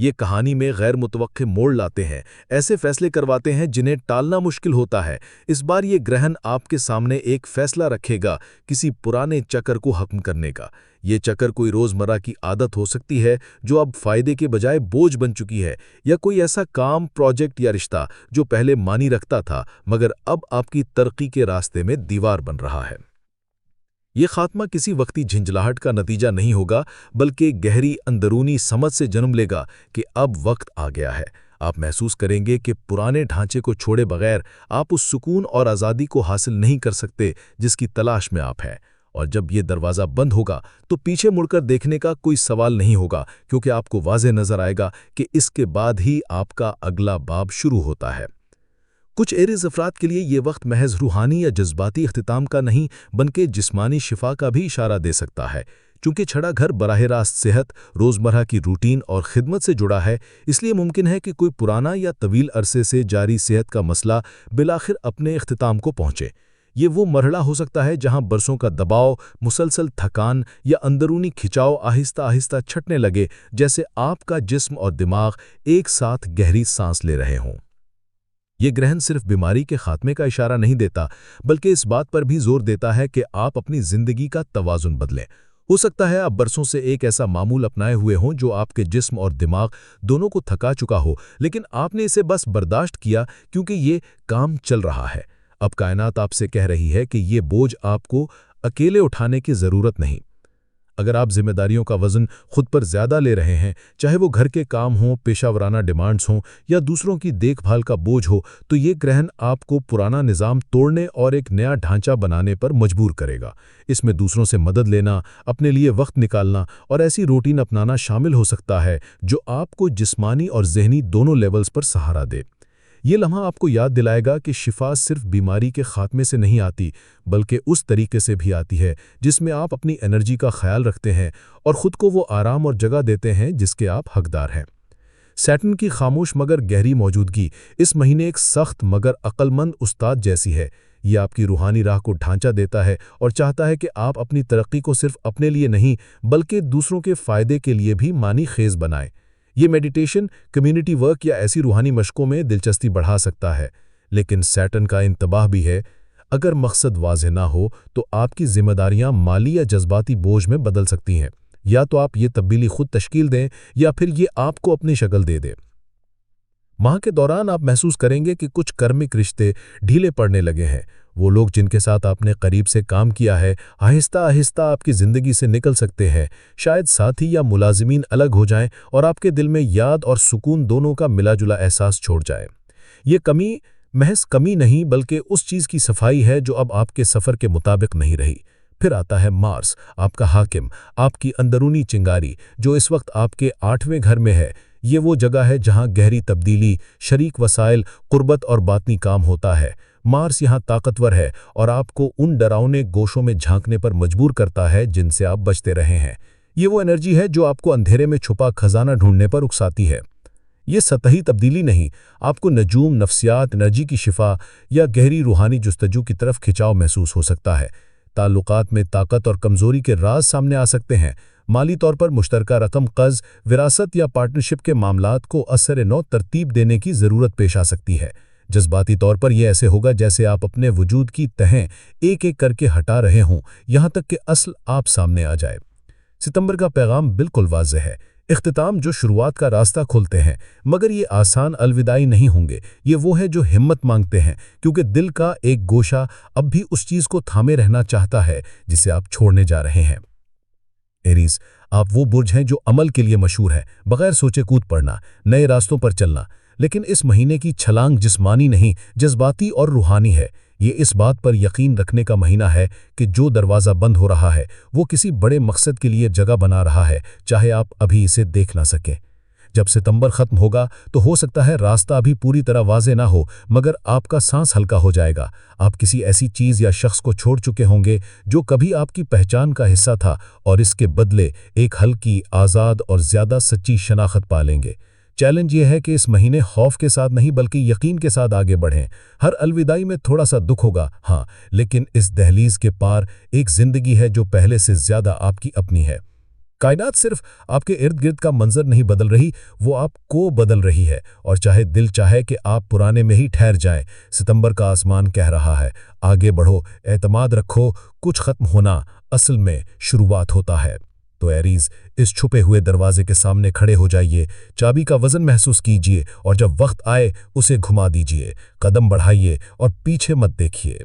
یہ کہانی میں غیر متوقع موڑ لاتے ہیں، ایسے فیصلے کرواتے ہیں جنہیں ٹالنا مشکل ہوتا ہے۔ اس بار یہ گرہن آپ کے سامنے ایک فیصلہ رکھے گا، کسی پرانے چکر کو ختم کرنے کا۔ یہ چکر کوئی روزمرہ کی عادت ہو سکتی ہے جو اب فائدے کے بجائے بوجھ بن چکی ہے، یا کوئی ایسا کام، پروجیکٹ یا رشتہ جو پہلے معنی رکھتا تھا مگر اب آپ کی ترقی کے راستے میں دیوار بن رہا ہے۔ یہ خاتمہ کسی وقتی جھنجھلاہٹ کا نتیجہ نہیں ہوگا، بلکہ گہری اندرونی سمجھ سے جنم لے گا کہ اب وقت آ گیا ہے۔ آپ محسوس کریں گے کہ پرانے ڈھانچے کو چھوڑے بغیر آپ اس سکون اور آزادی کو حاصل نہیں کر سکتے جس کی تلاش میں آپ ہیں۔ اور جب یہ دروازہ بند ہوگا تو پیچھے مڑ کر دیکھنے کا کوئی سوال نہیں ہوگا، کیونکہ آپ کو واضح نظر آئے گا کہ اس کے بعد ہی آپ کا اگلا باب شروع ہوتا ہے۔ کچھ ایریز افراد کے لیے یہ وقت محض روحانی یا جذباتی اختتام کا نہیں بلکہ جسمانی شفا کا بھی اشارہ دے سکتا ہے۔ چونکہ چھڑا گھر براہ راست صحت، روزمرہ کی روٹین اور خدمت سے جڑا ہے، اس لیے ممکن ہے کہ کوئی پرانا یا طویل عرصے سے جاری صحت کا مسئلہ بالآخر اپنے اختتام کو پہنچے۔ یہ وہ مرحلہ ہو سکتا ہے جہاں برسوں کا دباؤ، مسلسل تھکان یا اندرونی کھچاؤ آہستہ آہستہ چھٹنے لگے، جیسے آپ کا جسم اور دماغ ایک ساتھ گہری سانس لے رہے ہوں۔ یہ گرہن صرف بیماری کے خاتمے کا اشارہ نہیں دیتا، بلکہ اس بات پر بھی زور دیتا ہے کہ آپ اپنی زندگی کا توازن بدلیں۔ ہو سکتا ہے آپ برسوں سے ایک ایسا معمول اپنائے ہوئے ہوں جو آپ کے جسم اور دماغ دونوں کو تھکا چکا ہو، لیکن آپ نے اسے بس برداشت کیا کیونکہ یہ کام چل رہا ہے۔ اب کائنات آپ سے کہہ رہی ہے کہ یہ بوجھ آپ کو اکیلے اٹھانے کی ضرورت نہیں۔ اگر آپ ذمہ داریوں کا وزن خود پر زیادہ لے رہے ہیں، چاہے وہ گھر کے کام ہوں، پیشہ ورانہ ڈیمانڈز ہوں یا دوسروں کی دیکھ بھال کا بوجھ ہو، تو یہ گرہن آپ کو پرانا نظام توڑنے اور ایک نیا ڈھانچہ بنانے پر مجبور کرے گا۔ اس میں دوسروں سے مدد لینا، اپنے لیے وقت نکالنا اور ایسی روٹین اپنانا شامل ہو سکتا ہے جو آپ کو جسمانی اور ذہنی دونوں لیولز پر سہارا دے۔ یہ لمحہ آپ کو یاد دلائے گا کہ شفا صرف بیماری کے خاتمے سے نہیں آتی، بلکہ اس طریقے سے بھی آتی ہے جس میں آپ اپنی انرجی کا خیال رکھتے ہیں اور خود کو وہ آرام اور جگہ دیتے ہیں جس کے آپ حقدار ہیں۔ سیٹرن کی خاموش مگر گہری موجودگی اس مہینے ایک سخت مگر عقل مند استاد جیسی ہے۔ یہ آپ کی روحانی راہ کو ڈھانچہ دیتا ہے اور چاہتا ہے کہ آپ اپنی ترقی کو صرف اپنے لیے نہیں بلکہ دوسروں کے فائدے کے لیے بھی معنی خیز بنائیں۔ یہ میڈیٹیشن، کمیونٹی ورک یا ایسی روحانی مشقوں میں دلچسپی بڑھا سکتا ہے، لیکن سیٹرن کا انتباہ بھی ہے، اگر مقصد واضح نہ ہو تو آپ کی ذمہ داریاں مالی یا جذباتی بوجھ میں بدل سکتی ہیں۔ یا تو آپ یہ تبدیلی خود تشکیل دیں یا پھر یہ آپ کو اپنی شکل دے دے۔ ماہ کے دوران آپ محسوس کریں گے کہ کچھ کرمک رشتے ڈھیلے پڑنے لگے ہیں۔ وہ لوگ جن کے ساتھ آپ نے قریب سے کام کیا ہے آہستہ آہستہ آپ کی زندگی سے نکل سکتے ہیں۔ شاید ساتھی یا ملازمین الگ ہو جائیں اور آپ کے دل میں یاد اور سکون دونوں کا ملا جلا احساس چھوڑ جائے۔ یہ کمی محض کمی نہیں بلکہ اس چیز کی صفائی ہے جو اب آپ کے سفر کے مطابق نہیں رہی۔ پھر آتا ہے مارس، آپ کا حاکم، آپ کی اندرونی چنگاری جو اس وقت آپ کے 8ویں گھر میں ہے۔ یہ وہ جگہ ہے جہاں گہری تبدیلی، شریک وسائل، قربت اور باطنی کام ہوتا ہے۔ مارس یہاں طاقتور ہے اور آپ کو ان ڈراؤنے گوشوں میں جھانکنے پر مجبور کرتا ہے جن سے آپ بچتے رہے ہیں۔ یہ وہ انرجی ہے جو آپ کو اندھیرے میں چھپا خزانہ ڈھونڈنے پر اکساتی ہے۔ یہ سطحی تبدیلی نہیں، آپ کو نجوم، نفسیات، انرجی کی شفا یا گہری روحانی جستجو کی طرف کھچاؤ محسوس ہو سکتا ہے۔ تعلقات میں طاقت اور کمزوری کے راز سامنے آ سکتے ہیں۔ مالی طور پر مشترکہ رقم قرض، وراثت یا پارٹنرشپ کے معاملات کو اثر نو ترتیب دینے کی ضرورت پیش آ سکتی ہے۔ جذباتی طور پر یہ ایسے ہوگا جیسے آپ اپنے وجود کی تہیں ایک ایک کر کے ہٹا رہے ہوں، یہاں تک کہ اصل آپ سامنے آ جائے۔ ستمبر کا پیغام بالکل واضح ہے۔ اختتام جو شروعات کا راستہ کھولتے ہیں، مگر یہ آسان الوداعی نہیں ہوں گے۔ یہ وہ ہے جو ہمت مانگتے ہیں، کیونکہ دل کا ایک گوشہ اب بھی اس چیز کو تھامے رہنا چاہتا ہے جسے آپ چھوڑنے جا رہے ہیں۔ ایریز، آپ وہ برج ہیں جو عمل کے لیے مشہور ہے، بغیر سوچے کود پڑنا، نئے راستوں پر چلنا۔ لیکن اس مہینے کی چھلانگ جسمانی نہیں، جذباتی اور روحانی ہے۔ یہ اس بات پر یقین رکھنے کا مہینہ ہے کہ جو دروازہ بند ہو رہا ہے وہ کسی بڑے مقصد کے لیے جگہ بنا رہا ہے، چاہے آپ ابھی اسے دیکھ نہ سکیں۔ جب ستمبر ختم ہوگا تو ہو سکتا ہے راستہ ابھی پوری طرح واضح نہ ہو، مگر آپ کا سانس ہلکا ہو جائے گا۔ آپ کسی ایسی چیز یا شخص کو چھوڑ چکے ہوں گے جو کبھی آپ کی پہچان کا حصہ تھا، اور اس کے بدلے ایک ہلکی، آزاد اور زیادہ سچی شناخت پالیں گے۔ چیلنج یہ ہے کہ اس مہینے خوف کے ساتھ نہیں بلکہ یقین کے ساتھ آگے بڑھیں۔ ہر الوداعی میں تھوڑا سا دکھ ہوگا، ہاں، لیکن اس دہلیز کے پار ایک زندگی ہے جو پہلے سے زیادہ آپ کی اپنی ہے۔ کائنات صرف آپ کے ارد گرد کا منظر نہیں بدل رہی، وہ آپ کو بدل رہی ہے، اور چاہے دل چاہے کہ آپ پرانے میں ہی ٹھہر جائیں، ستمبر کا آسمان کہہ رہا ہے آگے بڑھو، اعتماد رکھو، کچھ ختم ہونا اصل میں شروعات ہوتا ہے۔ تو ایریز، اس چھپے ہوئے دروازے کے سامنے کھڑے ہو جائیے، چابی کا وزن محسوس کیجیے، اور جب وقت آئے اسے گھما دیجیے، قدم بڑھائیے اور پیچھے مت دیکھیے۔